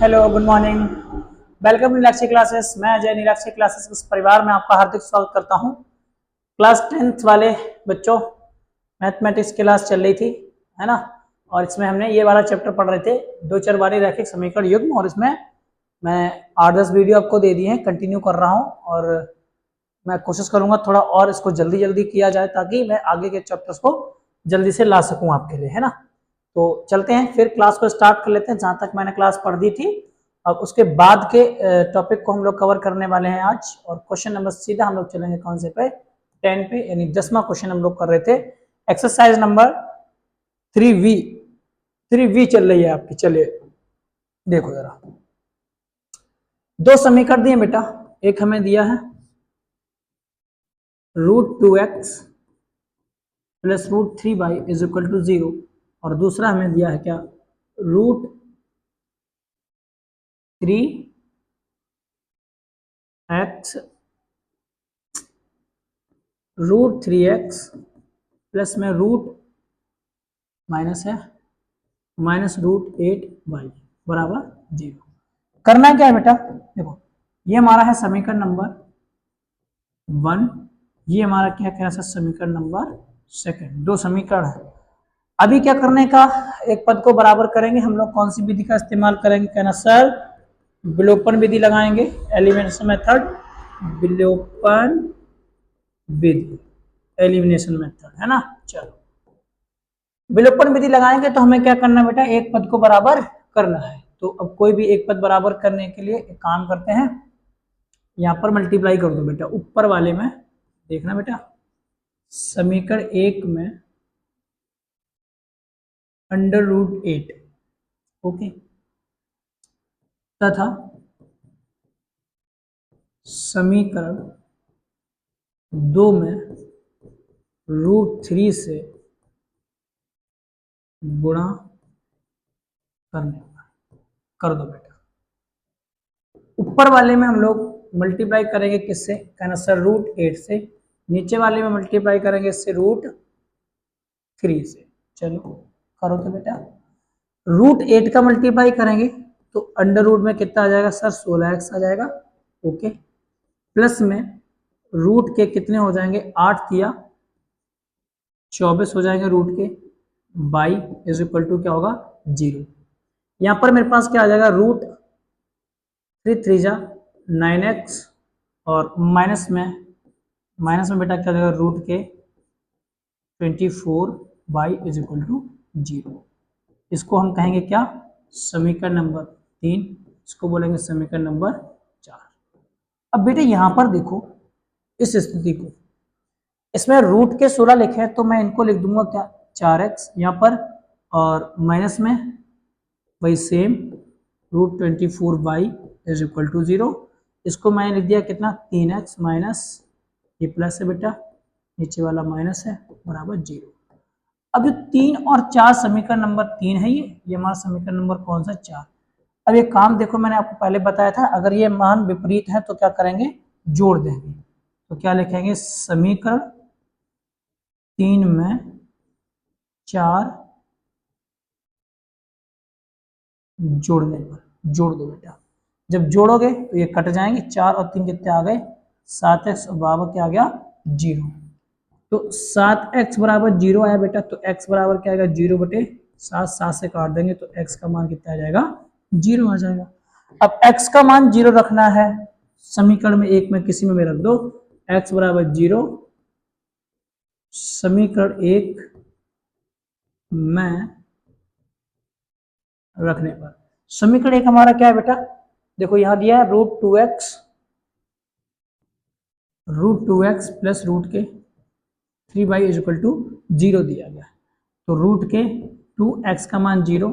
Hello, good morning. Welcome Nirakshi classes. मैं Ajay निराक्षी classes के परिवार में आपका हार्दिक स्वागत करता हूं। क्लास 10th वाले बच्चों, मैथमेटिक्स की क्लास चल रही थी, है ना। और इसमें हमने ये वाला चैप्टर पढ़ रहे थे, दो चरवारी रैखिक समीकरण युग्म। और इसमें मैं 8-10 वीडियो आपको दे दिए हैं, कंटिन्यू कर रहा हूँ। और मैं कोशिश करूंगा थोड़ा और इसको जल्दी जल्दी किया जाए ताकि मैं आगे के चैप्टर्स को जल्दी से ला सकूं आपके लिए, है ना। तो चलते हैं फिर क्लास को स्टार्ट कर लेते हैं जहां तक मैंने क्लास पढ़ दी थी। अब उसके बाद के टॉपिक को हम लोग कवर करने वाले हैं आज। और क्वेश्चन नंबर सीधा हम लोग चलेंगे कौन से पे, 10 पे, यानी 10वां क्वेश्चन हम लोग कर रहे थे। एक्सरसाइज नंबर 3V चल रही है आपकी। चलिए देखो जरा, दो समीकरण दिए बेटा। एक हमें दिया है √2x plus √3y is equal to 0। और दूसरा हमें दिया है क्या, √3x प्लस में रूट माइनस है -√8y बराबर 0। करना क्या है बेटा, देखो ये हमारा है समीकरण नंबर 1, ये हमारा क्या कह रहा है समीकरण नंबर 2। दो समीकरण है। अभी क्या करने का, एक पद को बराबर करेंगे हम लोग। कौन सी विधि का इस्तेमाल करेंगे, कहना सर विलोपन विधि लगाएंगे, एलिमिनेशन मेथड, विलोपन विधि, एलिमिनेशन मेथड, है ना। चलो विलोपन विधि लगाएंगे तो हमें क्या करना है बेटा, एक पद को बराबर करना है। तो अब कोई भी एक पद बराबर करने के लिए एक काम करते हैं, यहां पर मल्टीप्लाई कर दो बेटा। ऊपर वाले में देखना बेटा, समीकरण 1 में √8, ओके, तथा समीकरण 2 में √3 से गुणा करने कर दो बेटा। ऊपर वाले में हम लोग मल्टीप्लाई करेंगे किससे, कहना सर √8 से। नीचे वाले में मल्टीप्लाई करेंगे इससे √3 से। चलो करो तो बेटा, √8 का मल्टीप्लाई करेंगे तो अंडर रूट में कितना आ जाएगा सर, 16x आ जाएगा, ओके। प्लस में रूट के कितने हो जाएंगे, 8 दिया 24 हो जाएंगे रूट के, बाई इज इक्वल टू क्या होगा 0। यहाँ पर मेरे पास क्या आ जाएगा, √3 9x, और माइनस में बेटा क्या आ जाएगा, रूट के 24 बाई इज इक्वल टू 0। इसको हम कहेंगे क्या, समीकरण नंबर 3, इसको बोलेंगे समीकरण नंबर 4। अब बेटे यहां पर देखो इस स्थिति को, इसमें रूट के 16 लिखे हैं तो मैं इनको लिख दूंगा क्या, 4x यहाँ पर, और माइनस में वही same √24 y is equal to 0। इसको मैंने लिख दिया कितना, 3x माइनस ये प्लस है बेटा, नीचे वाला माइनस है, बराबर 0। अब जो 3 और 4 समीकरण नंबर 3 है, ये हमारा समीकरण नंबर कौन सा, 4। अब ये काम देखो, मैंने आपको पहले बताया था, अगर ये मान विपरीत है तो क्या करेंगे, जोड़ देंगे। तो क्या लिखेंगे, समीकरण 3 में 4 जोड़ने पर, जोड़ दो बेटा। जब जोड़ोगे तो ये कट जाएंगे, 4 और 3 कितने आ गए, 7x, और बराबर क्या आ गया, 0। तो 7x बराबर 0 आया बेटा, तो x बराबर क्या आएगा, 0/7, 7 से काट देंगे तो x का मान कितना आ जाएगा, 0 आ जाएगा। अब x का मान 0 रखना है, समीकरण में एक में किसी में रख दो, x बराबर 0 समीकरण 1 में रखने पर। समीकरण 1 हमारा क्या है बेटा, देखो यहां दिया है √2x प्लस रूट के 3y इज इक्वल टू 0 दिया गया। तो रूट के 2x का मान 0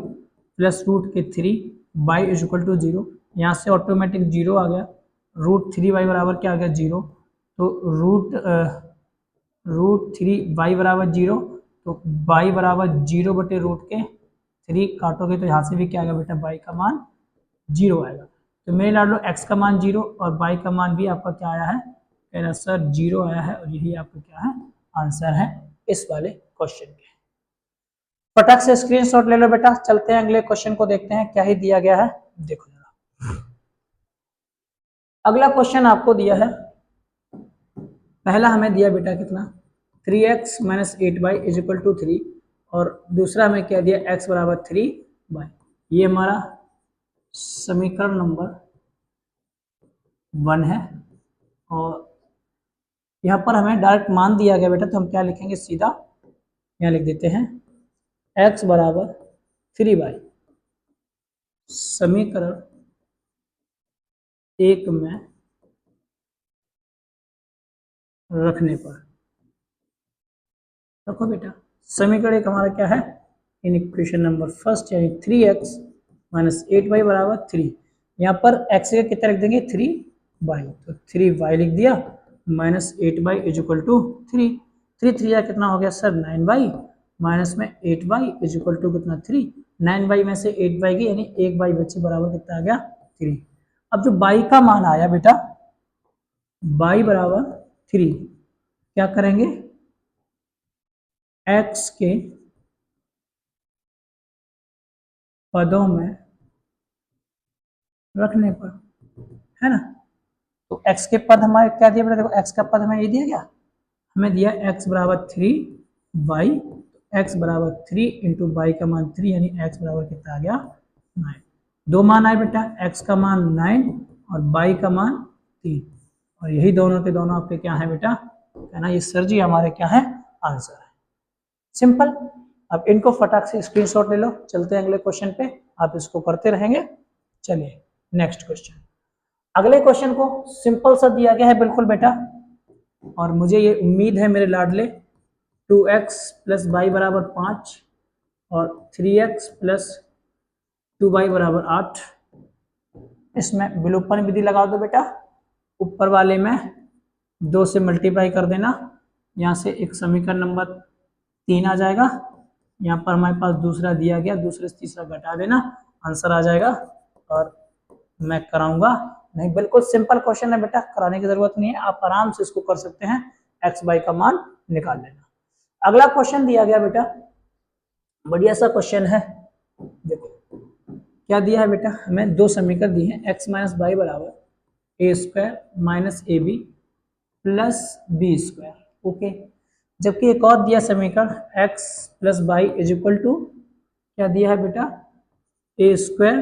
प्लस रूट के 3y इज इक्वल टू 0, यहाँ से ऑटोमेटिक 0 आ गया। √3y बराबर क्या आ गया, 0। तो √3y बराबर 0, तो y बराबर 0/√3 काटोगे तो यहाँ से भी क्या आएगा बेटा, y का मान 0 आएगा। तो मेरे लाड लो x का मान 0 और y का मान भी आपका क्या आया है, कहना सर 0 आया है, और यही आपका क्या है, आंसर है इस वाले क्वेश्चन के। फटाक से स्क्रीनशॉट ले लो बेटा। चलते हैं अगले क्वेश्चन को देखते हैं क्या ही दिया गया है, देखो जरा। अगला क्वेश्चन आपको दिया है, पहला हमें दिया बेटा कितना 3x minus 8y is equal to 3 और दूसरा हमें क्या दिया x बराबर 3y। ये हमारा समीकरण नंबर 1 है और यहाँ पर हमें डायरेक्ट मान दिया गया बेटा, तो हम क्या लिखेंगे सीधा यहाँ लिख देते हैं x बराबर 3y समीकरण 1 में रखने पर। रखो बेटा, समीकरण एक हमारा क्या है इन इक्वेशन नंबर फर्स्ट यानी 3x माइनस 8y बराबर 3। यहाँ पर x का कितना लिख देंगे 3y, तो 3y लिख दिया minus 8y is equal to 3। 3 या कितना हो गया सर 9y माइनस में 8y इज इक्वल टू कितना 3। 9y में से 8y की यानी 1y बच्चे बराबर कितना आ गया 3। अब जो y का मान आया बेटा y बराबर 3 क्या करेंगे x के पदों में रखने पर, है ना। तो x के पद हमारे क्या दिया बेटा, देखो x का पद हमें ये दिया गया, हमें दिया x बराबर 3y, x बराबर 3 इंटू वाई का मान 3 यानी x बराबर कितना आ गया 9। दो मान आए बेटा, x का मान 9 और y का मान 3 और यही दोनों के दोनों आपके क्या है बेटा, है ना, ये सर जी हमारे क्या है आंसर है। सिंपल। अब इनको फटाक से स्क्रीनशॉट ले लो, चलते हैं अगले क्वेश्चन पे, आप इसको करते रहेंगे। चलिए नेक्स्ट क्वेश्चन। अगले क्वेश्चन को सिंपल सा दिया गया है बिल्कुल बेटा, और मुझे ये उम्मीद है मेरे लाडले 2x प्लस वाई बराबर 5 और 3x प्लस 2y बराबर 8। इसमें विलोपन विधि लगा दो बेटा, ऊपर वाले में 2 से मल्टीप्लाई कर देना, यहाँ से एक समीकरण नंबर 3 आ जाएगा, यहाँ पर हमारे पास दूसरा दिया गया, दूसरे से तीसरा घटा देना, आंसर आ जाएगा और मैं कराऊंगा नहीं। बिल्कुल सिंपल क्वेश्चन है बेटा, कराने की जरूरत नहीं है, आप आराम से इसको कर सकते हैं, एक्स वाई का मान निकाल लेना। अगला क्वेश्चन दिया गया बेटा, बढ़िया सा क्वेश्चन है। देखो क्या दिया है बेटा, हमें दो समीकरण दिए हैं, एक्स माइनस वाई बराबर a square minus a b plus b square. Okay, जबकि एक और दिया समीकरण x plus y is equal to क्या दिया है बेटा a square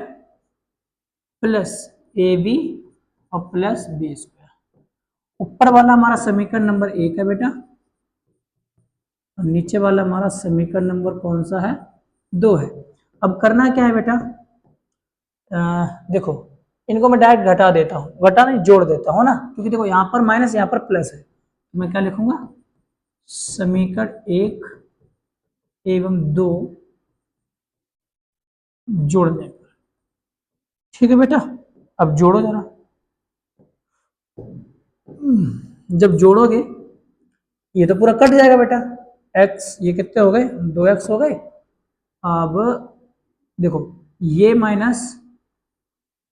plus a b और प्लस बी स्क्वायर। ऊपर वाला हमारा समीकरण नंबर 1 है बेटा और नीचे वाला हमारा समीकरण नंबर कौन सा है 2 है। अब करना क्या है बेटा, देखो इनको मैं डायरेक्ट घटा देता हूँ, घटा नहीं जोड़ देता हूँ ना, क्योंकि देखो यहाँ पर माइनस यहाँ पर प्लस है, तो मैं क्या लिखूंगा समीकरण 1 एवं 2 जोड़ने पर। ठीक है बेटा, अब जोड़ो जरा, जब जोड़ोगे ये तो पूरा कट जाएगा बेटा, x ये कितने हो गए 2x हो गए। अब देखो ये माइनस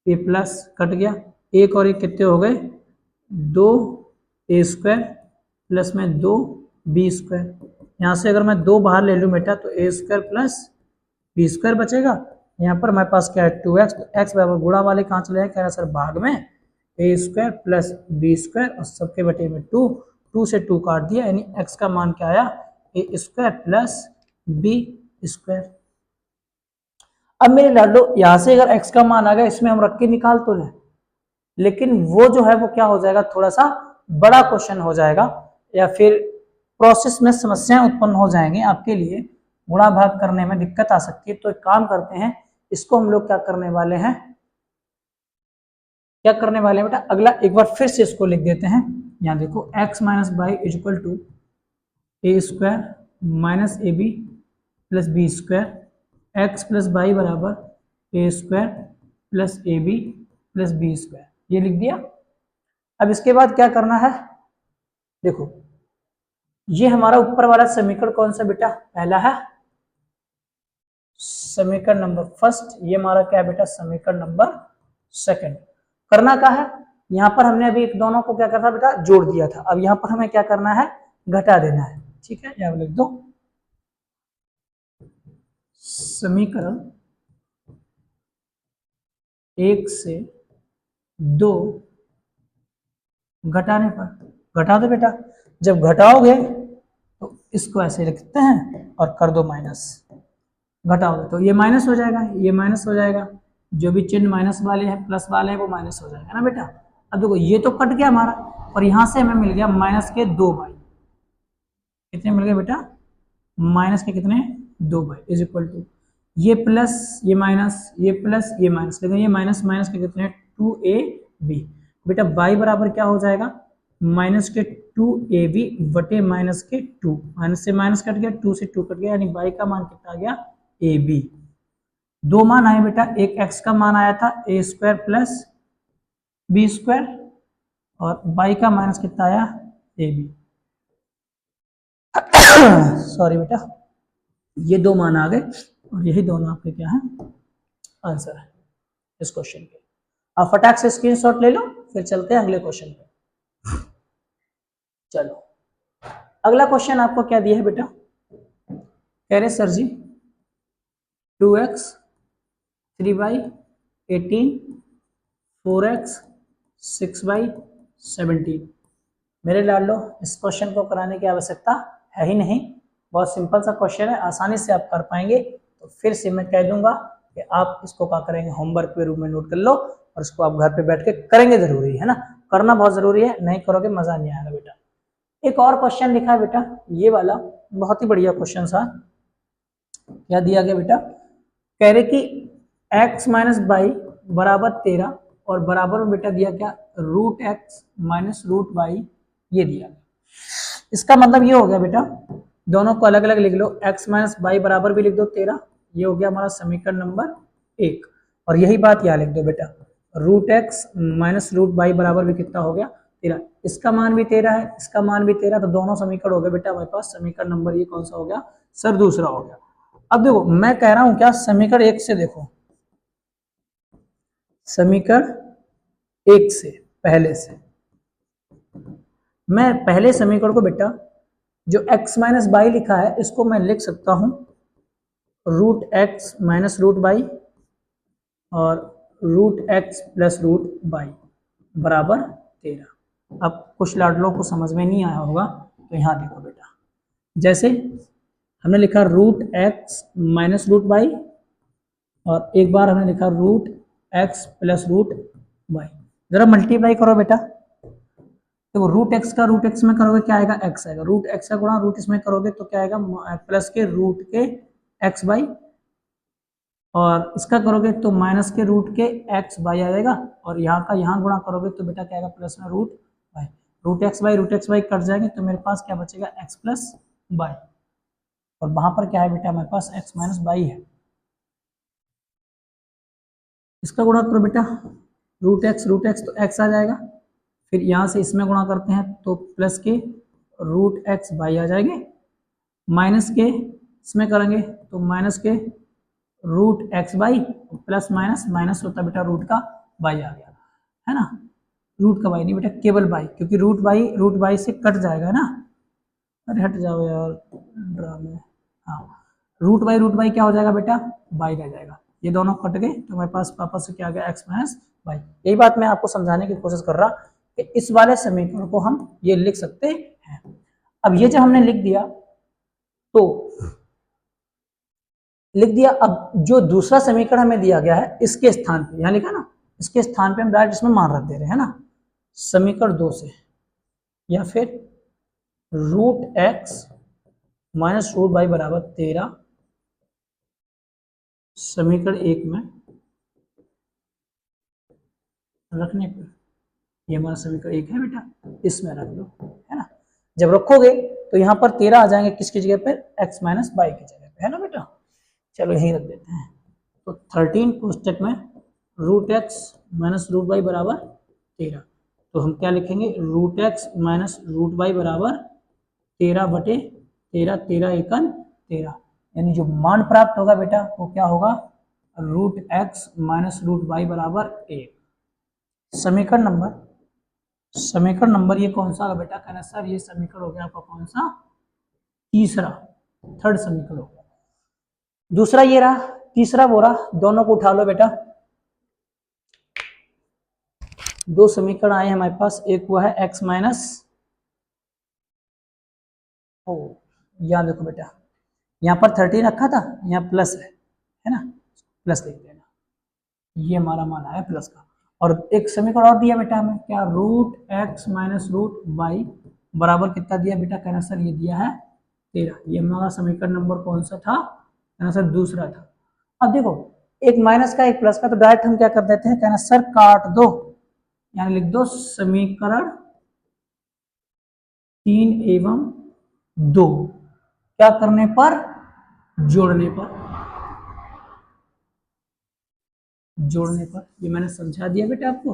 ये प्लस कट गया, एक और एक कितने हो गए 2 ए स्क्वायर प्लस में 2 बी स्क्वायर। यहाँ से अगर मैं 2 बाहर ले लूँ बेटा तो ए स्क्वायर प्लस बी स्क्वायर बचेगा। यहाँ पर हमारे पास क्या है 2x, तो x बराबर गुणा वाले कहाँ चले जाए, कह रहा सर भाग में ए स्क्वायर प्लस बी स्क्वायर और सबके बटे में 2, 2 से 2 काट दिया यानी x का मान क्या आया ए स्क्वायर प्लस बी स्क्वायर। अब मेरे लाडलो यहाँ से अगर x का मान आ गया इसमें हम रख के निकाल तो लें, लेकिन वो जो है वो क्या हो जाएगा थोड़ा सा बड़ा क्वेश्चन हो जाएगा या फिर प्रोसेस में समस्याएं उत्पन्न हो जाएंगी आपके लिए, गुणा भाग करने में दिक्कत आ सकती है। तो एक काम करते हैं, इसको हम लोग क्या करने वाले हैं, क्या करने वाले हैं बेटा, अगला एक बार फिर से इसको लिख देते हैं। यहाँ देखो x minus y is equal to a square minus a b plus b square, x plus y बराबर a square plus a b plus b square, ये लिख दिया। अब इसके बाद क्या करना है, देखो ये हमारा ऊपर वाला समीकरण कौन सा बेटा, पहला है समीकरण नंबर फर्स्ट, ये हमारा क्या है बेटा समीकरण नंबर सेकंड। करना क्या है, यहाँ पर हमने अभी एक दोनों को क्या करना बेटा जोड़ दिया था, अब यहाँ पर हमें क्या करना है घटा देना है। ठीक है, यहाँ लिख दो समीकरण 1 से 2 घटाने पर। घटा दो बेटा, जब घटाओगे तो इसको ऐसे लिखते हैं और कर दो माइनस। घटाओगे तो ये माइनस हो जाएगा, ये माइनस हो जाएगा, जो भी चिन्ह माइनस वाले हैं प्लस वाले हैं वो माइनस हो जाएगा ना बेटा। अब देखो ये तो कट गया हमारा, और यहाँ से हमें मिल गया माइनस के 2 बाई। कितने मिल गए बेटा? माइनस के कितने? 2 बाई इज इक्वल टू ये प्लस ये माइनस, ये प्लस ये माइनस, लेकिन ये माइनस माइनस के कितने? 2ab। बेटा बाई बराबर क्या हो जाएगा? माइनस के 2ab बटे माइनस के 2। माइनस से माइनस कट गया, 2 से 2 कट गया, यानी बाई का मान कितना आ गया? ab। दो मान आए बेटा, एक x का मान आया था a square plus b square, और बाई का माइनस कितना आया? ab। सॉरी बेटा, ये दो मान आ गए और यही दोनों आपके क्या है? आंसर है इस क्वेश्चन के। अब फटाक से स्क्रीनशॉट ले लो, फिर चलते हैं अगले क्वेश्चन पे। चलो अगला क्वेश्चन आपको क्या दिया है बेटा? कह रहे सर जी 2x 3/18 4x 6/17। मेरे लाडलो, इस क्वेश्चन को कराने की आवश्यकता है ही नहीं, बहुत सिंपल सा क्वेश्चन है, आसानी से आप कर पाएंगे। तो फिर से मैं कह दूंगा कि आप इसको क्या करेंगे? होमवर्क के रूप में नोट कर लो, और इसको आप घर पे बैठ के करेंगे, जरूरी है ना, करना बहुत जरूरी है, नहीं करोगे मजा नहीं आएगा बेटा। एक और क्वेश्चन लिखा है बेटा, ये वाला बहुत ही बढ़िया क्वेश्चन था। क्या दिया गया बेटा? कह रहे कि x माइनस बाई बराबर 13, और बराबर में बेटा दिया क्या? Root x minus root y, ये दिया गया। इसका मतलब ये हो गया बेटा, दोनों को अलग अलग लिख लो, x माइनस बाई बराबर भी लिख दो 13, ये हो गया हमारा समीकरण नंबर 1। और यही बात यहाँ लिख दो बेटा, root x minus root y बराबर भी कितना हो गया? 13। इसका मान भी 13 है, इसका मान भी 13, तो दोनों समीकरण हो गए बेटा हमारे पास। समीकरण नंबर ये कौन सा हो गया सर? दूसरा हो गया। अब देखो मैं कह रहा हूं क्या, समीकरण 1 से देखो, समीकरण 1 से पहले से मैं पहले समीकरण को बेटा जो x माइनस बाई लिखा है इसको मैं लिख सकता हूं root x minus root y और root x plus root y बराबर 13। अब कुछ लाडलों को समझ में नहीं आया होगा, तो यहाँ देखो बेटा, जैसे हमने लिखा root x minus root y, और एक बार हमने लिखा root x plus root y, जरा मल्टीप्लाई करो बेटा। देखो रूट एक्स का रूट एक्स में करोगे क्या आएगा? एक्स आएगा। रूट एक्स का गुणा रूट इसमें करोगे तो क्या आएगा? प्लस के रूट के एक्स बाई, और इसका करोगे तो माइनस के रूट के एक्स बाई आ जाएगा, और यहाँ का यहाँ गुणा करोगे तो बेटा क्या आएगा? प्लस में root y. Root x y cut जाएंगे तो मेरे पास क्या बचेगा? एक्स प्लस बाई, और वहां पर क्या है बेटा? हमारे पास एक्स माइनस बाई है। इसका गुणा करो बेटा, रूट एक्स तो एक्स आ जाएगा, फिर यहाँ से इसमें गुणा करते हैं तो प्लस के रूट एक्स बाई आ जाएंगे, माइनस के इसमें करेंगे तो माइनस के root x y, plus minus minus होता बेटा रूट का बाई आ गया, है ना। रूट का बाई नहीं बेटा, केवल बाई, क्योंकि रूट बाई से कट जाएगा ना। अरे हट जाओ यार ड्रामे। हाँ, रूट बाई क्या हो जाएगा बेटा? बाई रह जाएगा। ये दोनों कट गए तो हमारे पास वापस से क्या आ गया? X minus by. यही बात मैं आपको समझाने की कोशिश कर रहा कि इस वाले समीकरण को हम ये लिख सकते हैं। अब ये जब हमने लिख दिया तो लिख दिया, अब जो दूसरा समीकरण हमें दिया गया है इसके स्थान पे, यहाँ लिखा ना, इसके स्थान पे हम डायरेक्ट इसमें मान रख दे रहे हैं ना, समीकरण 2 से, या फिर root x minus root y बराबर 13 समीकरण 1 में रखने पर, ये हमारा समीकरण 1 है बेटा, इसमें रख दो, है ना। जब रखोगे तो यहाँ पर 13 आ जाएंगे किसकी जगह पर? एक्स माइनस बाई की जगह पे, है ना बेटा। चलो यहीं रख देते हैं, तो 13 कोष्टक में root x minus root y बराबर 13, तो हम क्या लिखेंगे? Root x minus root y बराबर 13 बटे 13, 13 एकन 13, यानी जो मान प्राप्त होगा बेटा वो क्या होगा? Root x minus root y बराबर 1। समीकरण नंबर ये कौन सा होगा बेटा? कहना सर ये समीकरण हो गया आपका कौन सा? तीसरा, थर्ड समीकरण हो गया। दूसरा ये रहा, तीसरा वो रहा, दोनों को उठा लो बेटा। दो समीकरण आए हमारे पास, एक हुआ है x माइनस, ओ यहाँ देखो बेटा, यहाँ पर 13 रखा था, यहाँ प्लस है ना, प्लस लिख देना, ये हमारा मान आया प्लस का। और एक समीकरण और दिया बेटा हमें, क्या, root x minus root y बराबर कितना दिया बेटा, कहना सर ये दिया है 13। ये हमारा समीकरण नंबर कौन सा था, कहना सर दूसरा था। अब देखो एक माइनस का एक प्लस का, तो डायरेक्ट हम क्या कर देते हैं, कहना सर काट दो, यानी लिख दो समीकरण 3 एवं 2 क्या करने पर, जोड़ने पर, जोड़ने पर। ये मैंने समझा दिया बेटा आपको,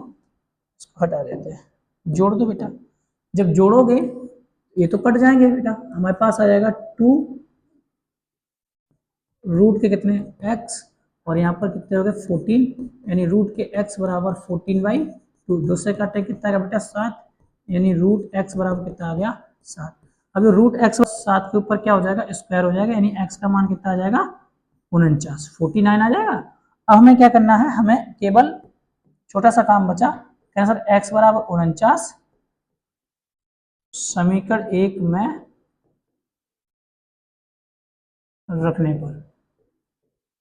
इसको हटा देते हैं, जोड़ दो बेटा। जब जोड़ोगे ये तो कट जाएंगे बेटा, हमारे पास आ जाएगा 2 रूट के कितने x, और यहाँ पर कितने हो गए 14, यानी रूट के x बराबर 14/2, 2 से काटे कितना आएगा बेटा 7, यानी रूट x बराबर कितना आ गया 7। अब रूट x 7 के ऊपर क्या हो जाएगा, स्क्वायर हो जाएगा, यानी x का मान कितना आ जाएगा 49, 49 आ जाएगा। अब हमें क्या करना है, हमें केवल छोटा सा काम बचा, कहना सर x बराबर 49 समीकरण 1 में रखने पर,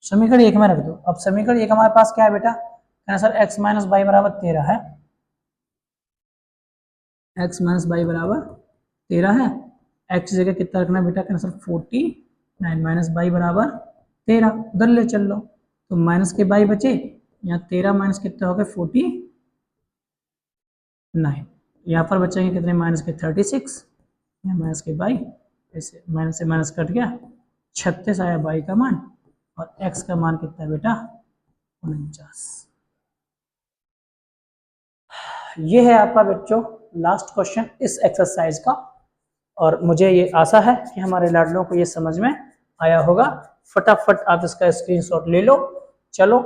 समीकरण 1 में रख दो। अब समीकरण 1 हमारे पास क्या है बेटा, कहना सर x माइनस वाई बराबर 13 है, x माइनस वाई बराबर 13 है, x जगह कितना रखना है बेटा, कहना सर 49 माइनस वाई बराबर 13, उधर ले चल लो, तो माइनस के बाई बचे, यहाँ 13 माइनस कितने हो गए 49, यहाँ पर बचेंगे कितने माइनस के 36, यहाँ माइनस के बाई, ऐसे माइनस से माइनस कट गया, 36 आया बाई का मान, और x का मान कितना है बेटा 49। ये है आपका बच्चों लास्ट क्वेश्चन इस एक्सरसाइज का, और मुझे ये आशा है कि हमारे लाडलों को ये समझ में आया होगा। फटाफट आप इसका स्क्रीनशॉट ले लो। चलो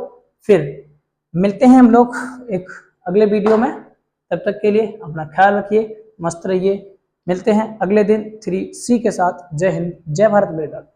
फिर मिलते हैं हम लोग एक अगले वीडियो में, तब तक के लिए अपना ख्याल रखिए, मस्त रहिए। मिलते हैं अगले दिन 3C के साथ। जय हिंद, जय भारत मेरे लाल।